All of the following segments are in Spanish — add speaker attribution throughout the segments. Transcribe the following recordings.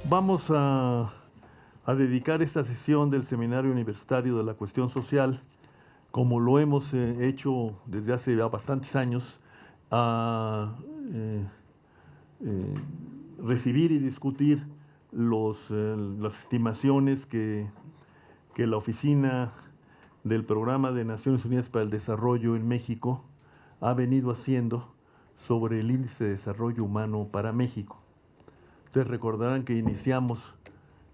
Speaker 1: Vamos a dedicar esta sesión del Seminario Universitario de la Cuestión Social, como lo hemos hecho desde hace ya bastantes años, a eh, eh, recibir y discutir las estimaciones que la Oficina del Programa de Naciones Unidas para el Desarrollo en México ha venido haciendo sobre el Índice de Desarrollo Humano para México. Ustedes recordarán que iniciamos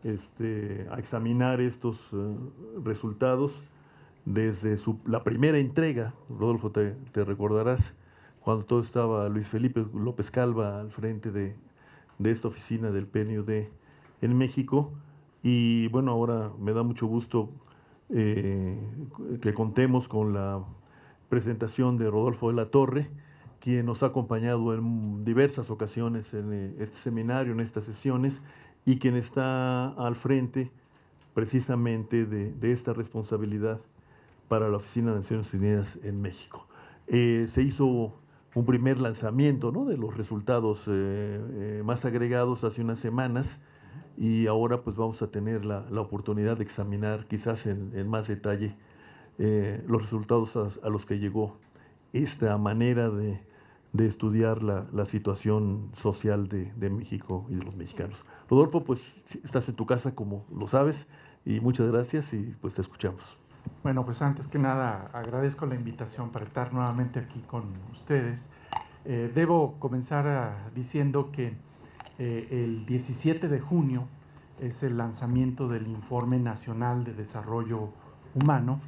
Speaker 1: a examinar estos resultados desde la primera entrega. Rodolfo, te recordarás, cuando todo estaba Luis Felipe López Calva al frente de esta oficina del PNUD en México. Y bueno, ahora me da mucho gusto eh, que contemos con la presentación de Rodolfo de la Torre, quien nos ha acompañado en diversas ocasiones en este seminario, en estas sesiones, y quien está al frente precisamente de esta responsabilidad para la Oficina de Naciones Unidas en México. Se hizo un primer lanzamiento, ¿no?, de los resultados más agregados hace unas semanas, y ahora pues vamos a tener la oportunidad de examinar quizás en más detalle los resultados a los que llegó esta manera de estudiar la situación social de México y de los mexicanos. Rodolfo, pues estás en tu casa, como lo sabes, y muchas gracias y pues te escuchamos.
Speaker 2: Bueno, pues antes que nada agradezco la invitación para estar nuevamente aquí con ustedes. Debo comenzar diciendo que el 17 de junio es el lanzamiento del Informe Nacional de Desarrollo Humano,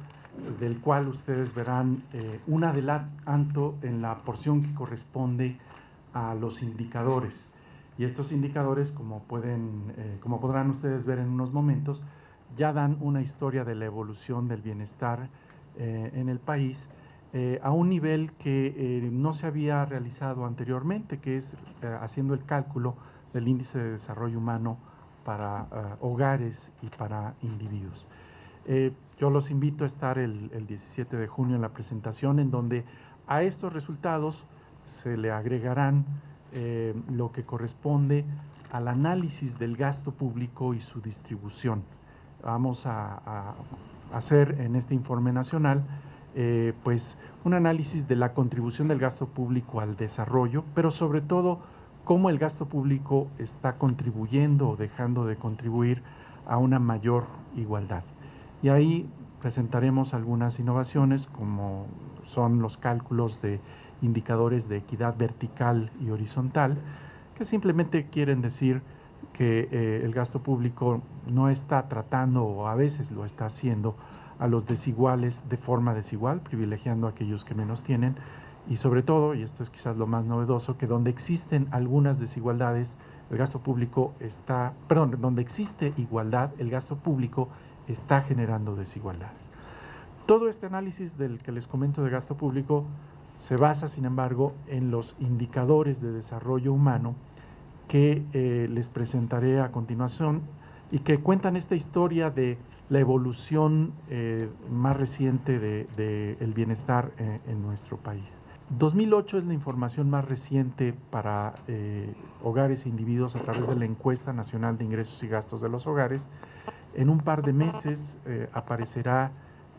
Speaker 2: del cual ustedes verán un adelanto en la porción que corresponde a los indicadores. Y estos indicadores, como podrán ustedes ver en unos momentos, ya dan una historia de la evolución del bienestar en el país a un nivel que no se había realizado anteriormente, que es haciendo el cálculo del índice de desarrollo humano para hogares y para individuos. Yo los invito a estar el 17 de junio en la presentación, en donde a estos resultados se le agregarán lo que corresponde al análisis del gasto público y su distribución. Vamos a hacer en este informe nacional pues un análisis de la contribución del gasto público al desarrollo, pero sobre todo cómo el gasto público está contribuyendo o dejando de contribuir a una mayor igualdad. Y ahí presentaremos algunas innovaciones, como son los cálculos de indicadores de equidad vertical y horizontal, que simplemente quieren decir que el gasto público no está tratando, o a veces lo está haciendo, a los desiguales de forma desigual, privilegiando a aquellos que menos tienen, y sobre todo, y esto es quizás lo más novedoso, que donde existen algunas desigualdades, el gasto público donde existe igualdad, el gasto público está generando desigualdades. Todo este análisis del que les comento de gasto público se basa, sin embargo, en los indicadores de desarrollo humano que les presentaré a continuación y que cuentan esta historia de la evolución más reciente del bienestar en nuestro país. 2008 es la información más reciente para hogares e individuos a través de la Encuesta Nacional de Ingresos y Gastos de los Hogares. En un par de meses aparecerá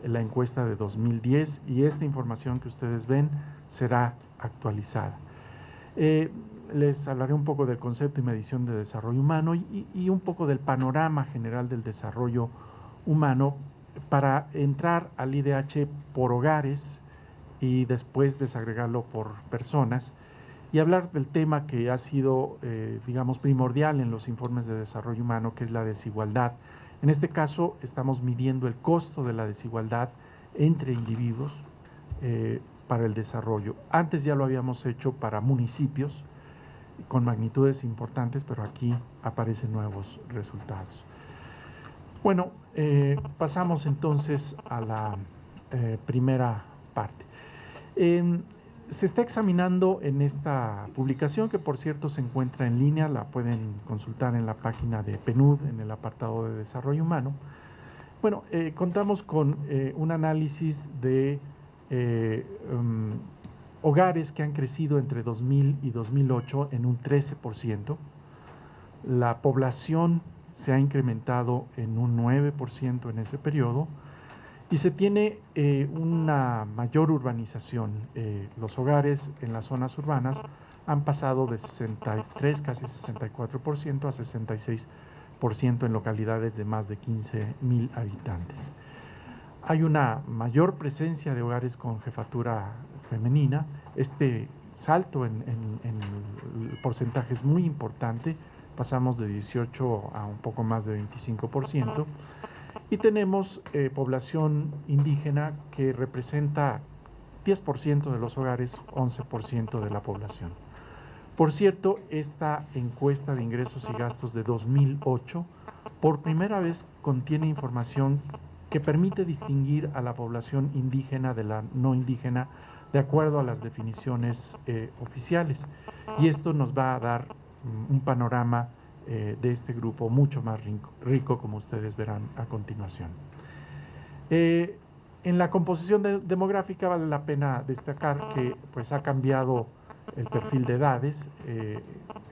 Speaker 2: la encuesta de 2010 y esta información que ustedes ven será actualizada. Les hablaré un poco del concepto y medición de desarrollo humano y un poco del panorama general del desarrollo humano para entrar al IDH por hogares y después desagregarlo por personas y hablar del tema que ha sido, digamos, primordial en los informes de desarrollo humano, que es la desigualdad. En este caso estamos midiendo el costo de la desigualdad entre individuos para el desarrollo. Antes ya lo habíamos hecho para municipios con magnitudes importantes, pero aquí aparecen nuevos resultados. Bueno, pasamos entonces a la primera parte. Se está examinando en esta publicación, que por cierto se encuentra en línea, la pueden consultar en la página de PNUD en el apartado de desarrollo humano. Bueno, contamos con un análisis de hogares que han crecido entre 2000 y 2008 en un 13%, La población se ha incrementado en un 9% en ese periodo y se tiene una mayor urbanización. Los hogares en las zonas urbanas han pasado de 63, casi 64% a 66% en localidades de más de 15,000 habitantes. Hay una mayor presencia de hogares con jefatura femenina. Este salto en el porcentaje es muy importante. Pasamos de 18 a un poco más de 25%. Y tenemos población indígena que representa 10% de los hogares, 11% de la población. Por cierto, esta encuesta de ingresos y gastos de 2008 por primera vez contiene información que permite distinguir a la población indígena de la no indígena de acuerdo a las definiciones oficiales. Y esto nos va a dar un panorama de este grupo mucho más rico, como ustedes verán a continuación. En la composición demográfica vale la pena destacar que pues, ha cambiado el perfil de edades.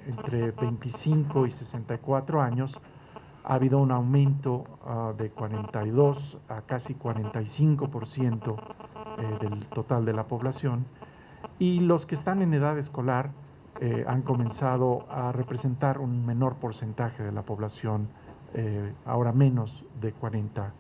Speaker 2: Entre 25 y 64 años ha habido un aumento de 42 a casi 45% del total de la población, y los que están en edad escolar han comenzado a representar un menor porcentaje de la población, ahora menos de 40%.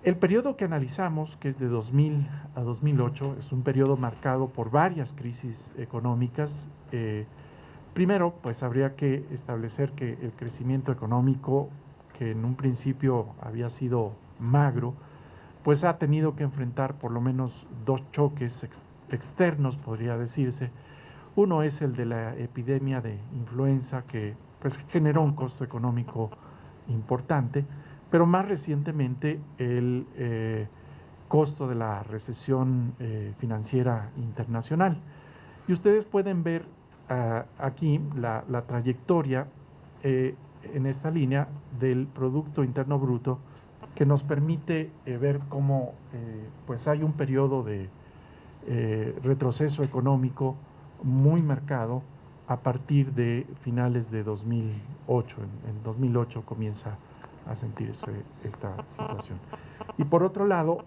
Speaker 2: El periodo que analizamos, que es de 2000 a 2008, es un periodo marcado por varias crisis económicas. Primero, pues habría que establecer que el crecimiento económico, que en un principio había sido magro, pues ha tenido que enfrentar por lo menos dos choques externos, podría decirse. Uno es el de la epidemia de influenza, que pues generó un costo económico importante, pero más recientemente el costo de la recesión financiera internacional. Y ustedes pueden ver aquí la trayectoria en esta línea del Producto Interno Bruto, que nos permite ver cómo pues hay un periodo de retroceso económico muy marcado a partir de finales de 2008. En 2008 comienza a sentirse esta situación. Y por otro lado,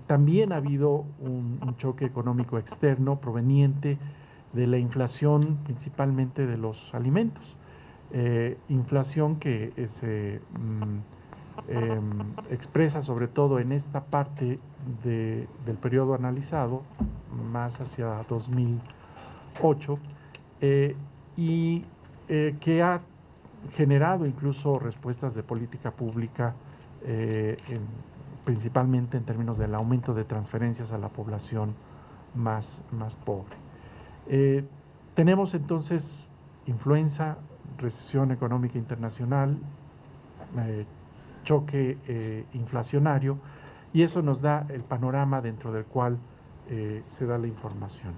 Speaker 2: también ha habido un choque económico externo proveniente de la inflación, principalmente de los alimentos. Inflación que se expresa sobre todo en esta parte del periodo analizado, más hacia 2008, y que ha generado incluso respuestas de política pública, principalmente en términos del aumento de transferencias a la población más pobre. Tenemos entonces influenza, recesión económica internacional, choque inflacionario, y eso nos da el panorama dentro del cual se da la información.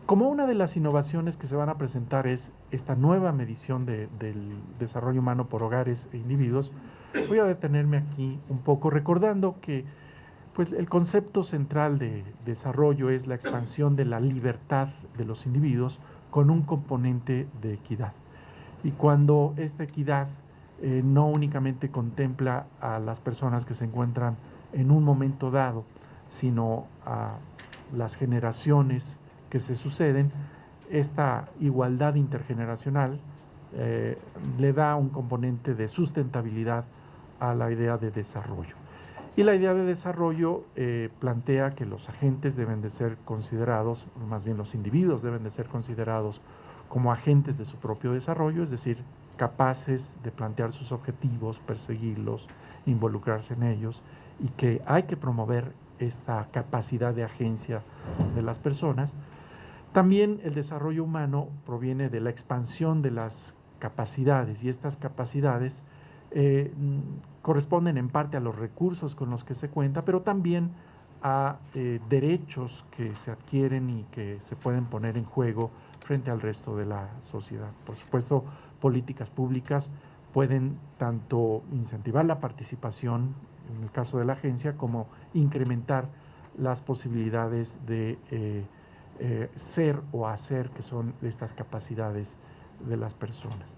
Speaker 2: Como una de las innovaciones que se van a presentar es esta nueva medición del desarrollo humano por hogares e individuos, voy a detenerme aquí un poco recordando que pues, el concepto central de desarrollo es la expansión de la libertad de los individuos con un componente de equidad. Y cuando esta equidad no únicamente contempla a las personas que se encuentran en un momento dado, sino a las generaciones que se suceden, esta igualdad intergeneracional le da un componente de sustentabilidad a la idea de desarrollo. Y la idea de desarrollo plantea que los agentes deben de ser considerados, más bien los individuos deben de ser considerados como agentes de su propio desarrollo, es decir, capaces de plantear sus objetivos, perseguirlos, involucrarse en ellos, y que hay que promover esta capacidad de agencia de las personas. También el desarrollo humano proviene de la expansión de las capacidades, y estas capacidades corresponden en parte a los recursos con los que se cuenta, pero también a derechos que se adquieren y que se pueden poner en juego frente al resto de la sociedad. Por supuesto, políticas públicas pueden tanto incentivar la participación, en el caso de la agencia, como incrementar las posibilidades de ser o hacer, que son estas capacidades de las personas.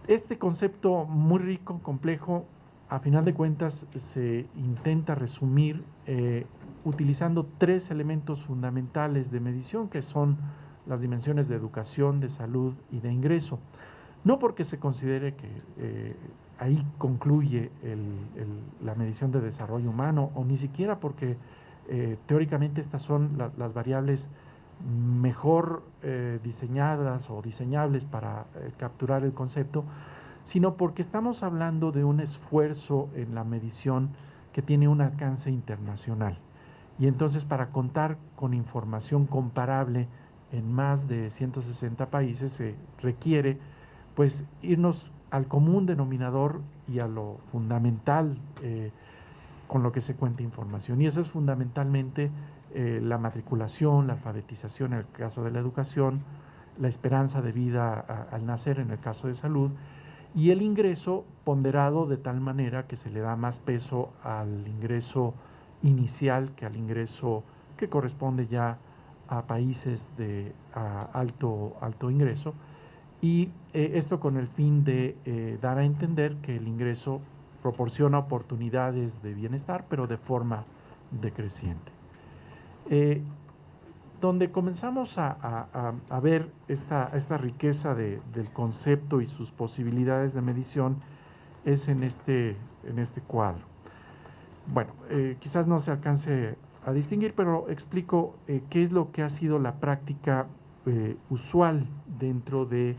Speaker 2: Este concepto muy rico, complejo, a final de cuentas se intenta resumir utilizando 3 elementos fundamentales de medición, que son las dimensiones de educación, de salud y de ingreso. No porque se considere que ahí concluye la medición de desarrollo humano, o ni siquiera porque teóricamente estas son las variables mejor diseñadas o diseñables para capturar el concepto, sino porque estamos hablando de un esfuerzo en la medición que tiene un alcance internacional. Y entonces, para contar con información comparable en más de 160 países, se requiere pues irnos al común denominador y a lo fundamental con lo que se cuenta información. Y eso es fundamentalmente la matriculación, la alfabetización en el caso de la educación, la esperanza de vida al nacer en el caso de salud, y el ingreso ponderado de tal manera que se le da más peso al ingreso inicial que al ingreso que corresponde ya a países de alto ingreso, y esto con el fin de dar a entender que el ingreso proporciona oportunidades de bienestar, pero de forma decreciente. Donde comenzamos a ver esta riqueza del concepto y sus posibilidades de medición es en este cuadro. Bueno, quizás no se alcance a distinguir, pero explico qué es lo que ha sido la práctica usual dentro del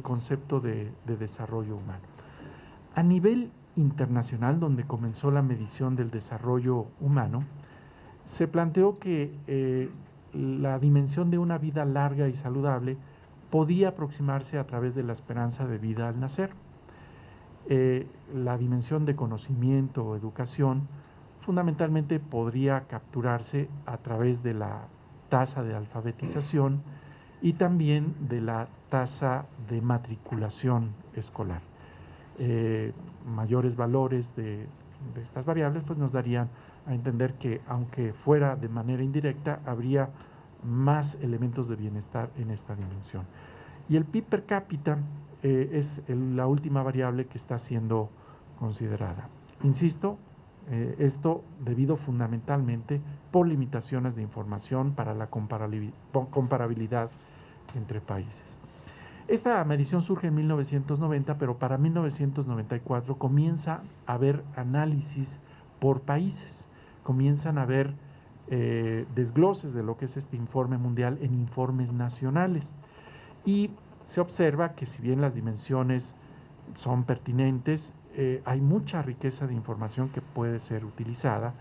Speaker 2: concepto de desarrollo humano. A nivel internacional, donde comenzó la medición del desarrollo humano, se planteó que la dimensión de una vida larga y saludable podía aproximarse a través de la esperanza de vida al nacer. La dimensión de conocimiento o educación fundamentalmente podría capturarse a través de la tasa de alfabetización y también de la tasa de matriculación escolar. Mayores valores de estas variables pues nos darían a entender que, aunque fuera de manera indirecta, habría más elementos de bienestar en esta dimensión. Y el PIB per cápita es la última variable que está siendo considerada. Insisto, esto debido fundamentalmente por limitaciones de información para la comparabilidad entre países. Esta medición surge en 1990, pero para 1994 comienza a haber análisis por países, comienzan a haber desgloses de lo que es este informe mundial en informes nacionales, y se observa que, si bien las dimensiones son pertinentes, hay mucha riqueza de información que puede ser utilizada.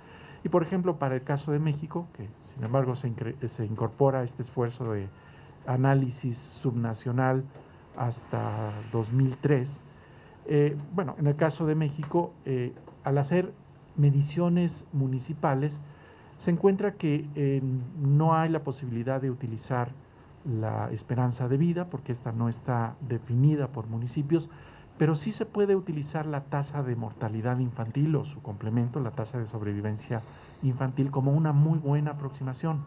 Speaker 2: Y, por ejemplo, para el caso de México, que sin embargo se incorpora a este esfuerzo de análisis subnacional hasta 2003, bueno, en el caso de México, al hacer mediciones municipales, se encuentra que no hay la posibilidad de utilizar la esperanza de vida, porque esta no está definida por municipios, pero sí se puede utilizar la tasa de mortalidad infantil o su complemento, la tasa de sobrevivencia infantil, como una muy buena aproximación,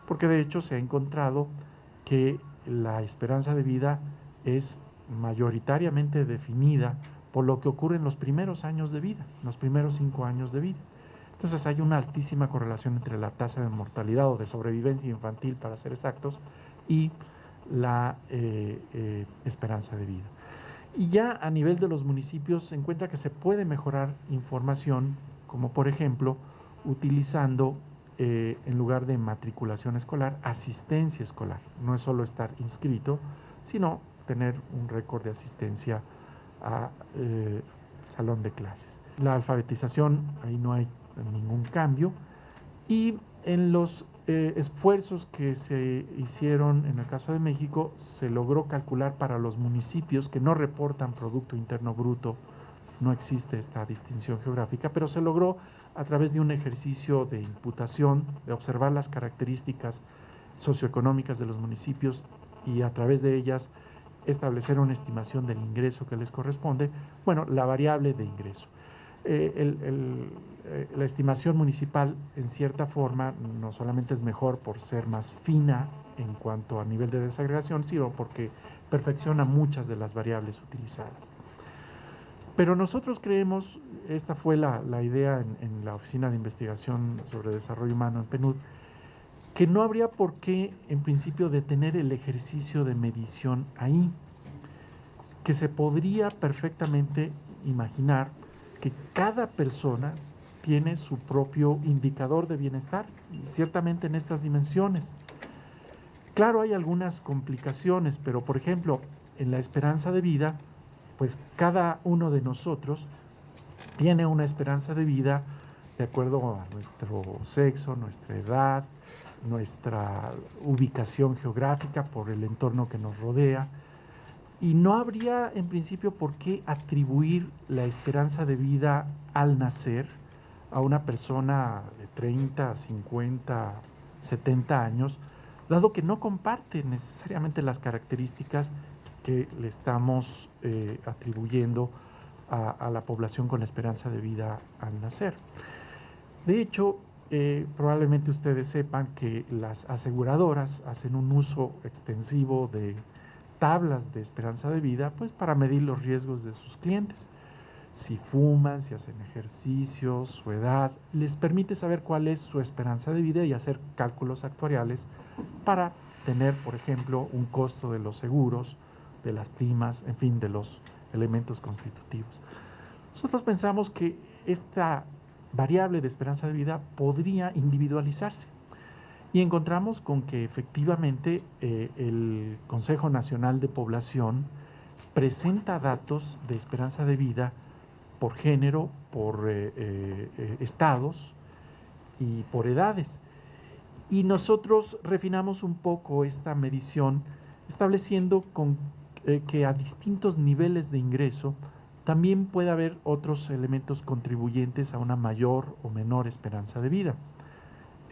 Speaker 2: porque de hecho se ha encontrado que la esperanza de vida es mayoritariamente definida por lo que ocurre en los primeros años de vida, los primeros 5 años de vida. Entonces hay una altísima correlación entre la tasa de mortalidad o de sobrevivencia infantil, para ser exactos, y la esperanza de vida. Y ya a nivel de los municipios se encuentra que se puede mejorar información, como por ejemplo utilizando en lugar de matriculación escolar, asistencia escolar. No es solo estar inscrito, sino tener un récord de asistencia a salón de clases. La alfabetización, ahí no hay ningún cambio, y en los esfuerzos que se hicieron en el caso de México, se logró calcular para los municipios que no reportan Producto Interno Bruto, no existe esta distinción geográfica, pero se logró a través de un ejercicio de imputación, de observar las características socioeconómicas de los municipios y a través de ellas establecer una estimación del ingreso que les corresponde, bueno, la variable de ingreso. la estimación municipal, en cierta forma, no solamente es mejor por ser más fina en cuanto a nivel de desagregación, sino porque perfecciona muchas de las variables utilizadas. Pero nosotros creemos, esta fue la idea en la Oficina de Investigación sobre Desarrollo Humano en PNUD, que no habría por qué, en principio, detener el ejercicio de medición ahí, que se podría perfectamente imaginar que cada persona tiene su propio indicador de bienestar, ciertamente en estas dimensiones. Claro, hay algunas complicaciones, pero por ejemplo, en la esperanza de vida, pues cada uno de nosotros tiene una esperanza de vida de acuerdo a nuestro sexo, nuestra edad, nuestra ubicación geográfica por el entorno que nos rodea, y no habría en principio por qué atribuir la esperanza de vida al nacer a una persona de 30, 50, 70 años, dado que no comparte necesariamente las características que le estamos atribuyendo a la población con esperanza de vida al nacer. De hecho, probablemente ustedes sepan que las aseguradoras hacen un uso extensivo de tablas de esperanza de vida, pues para medir los riesgos de sus clientes. Si fuman, si hacen ejercicios, su edad, les permite saber cuál es su esperanza de vida y hacer cálculos actuariales para tener, por ejemplo, un costo de los seguros, de las primas, en fin, de los elementos constitutivos. Nosotros pensamos que esta variable de esperanza de vida podría individualizarse y encontramos con que efectivamente el Consejo Nacional de Población presenta datos de esperanza de vida por género, por estados y por edades. Y nosotros refinamos un poco esta medición estableciendo que a distintos niveles de ingreso también puede haber otros elementos contribuyentes a una mayor o menor esperanza de vida.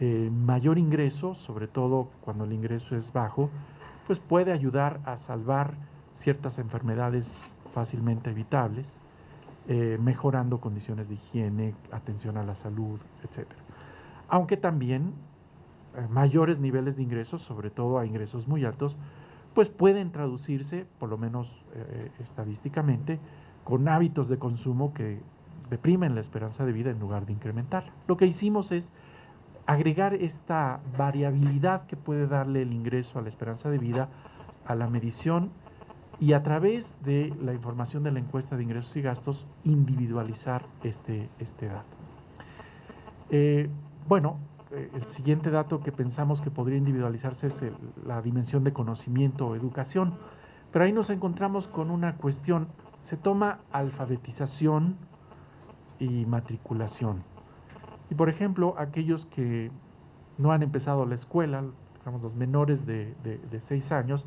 Speaker 2: Mayor ingreso, sobre todo cuando el ingreso es bajo, pues puede ayudar a salvar ciertas enfermedades fácilmente evitables, mejorando condiciones de higiene, atención a la salud, etc. Aunque también mayores niveles de ingresos, sobre todo a ingresos muy altos, pues pueden traducirse, por lo menos estadísticamente, con hábitos de consumo que deprimen la esperanza de vida en lugar de incrementarla. Lo que hicimos es agregar esta variabilidad que puede darle el ingreso a la esperanza de vida a la medición y a través de la información de la encuesta de ingresos y gastos individualizar este dato. El siguiente dato que pensamos que podría individualizarse es la dimensión de conocimiento o educación, pero ahí nos encontramos con una cuestión. Se toma alfabetización y matriculación. Y por ejemplo, aquellos que no han empezado la escuela, digamos, los menores de 6 años,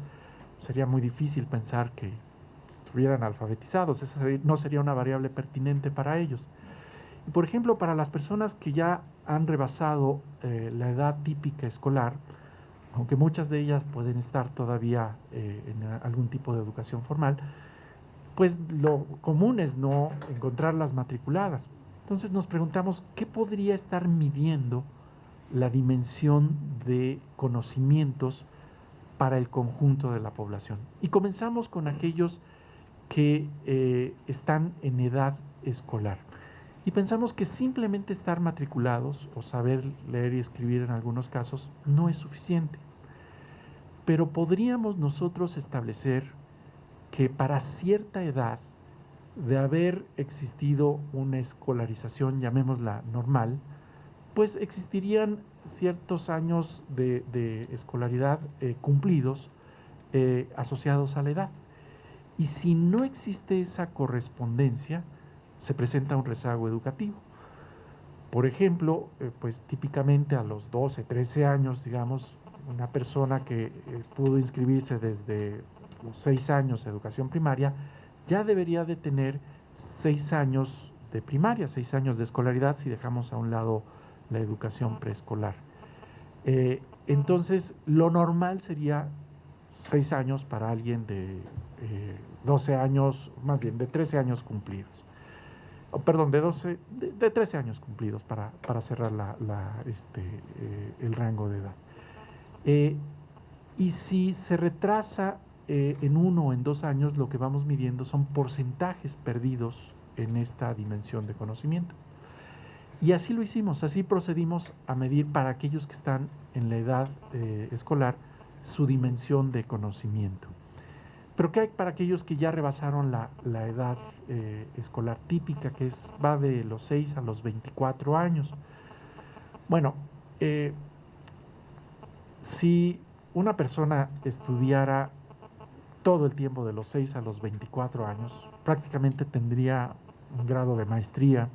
Speaker 2: sería muy difícil pensar que estuvieran alfabetizados. Esa no sería una variable pertinente para ellos. Y por ejemplo, para las personas que ya han rebasado la edad típica escolar, aunque muchas de ellas pueden estar todavía en algún tipo de educación formal, pues lo común es no encontrarlas matriculadas. Entonces nos preguntamos, ¿qué podría estar midiendo la dimensión de conocimientos para el conjunto de la población? Y comenzamos con aquellos que están en edad escolar. Y pensamos que simplemente estar matriculados o saber leer y escribir en algunos casos no es suficiente. Pero podríamos nosotros establecer que para cierta edad de haber existido una escolarización, llamémosla normal, pues existirían ciertos años de escolaridad cumplidos asociados a la edad. Y si no existe esa correspondencia, se presenta un rezago educativo. Por ejemplo, pues típicamente a los 12, 13 años, digamos, una persona que pudo inscribirse desde los 6 años de educación primaria, ya debería de tener 6 años de primaria, 6 años de escolaridad, si dejamos a un lado la educación preescolar. Entonces, lo normal sería 6 años para alguien de 12 años, más bien de 13 años cumplidos. perdón, de 13 años cumplidos para cerrar el rango de edad. Y si se retrasa en 1 o en 2 años, lo que vamos midiendo son porcentajes perdidos en esta dimensión de conocimiento. Y así lo hicimos, así procedimos a medir para aquellos que están en la edad escolar su dimensión de conocimiento. Pero ¿qué hay para aquellos que ya rebasaron la edad escolar típica, que va de los 6 a los 24 años? Bueno, si una persona estudiara todo el tiempo de los 6 a los 24 años, prácticamente tendría un grado de maestría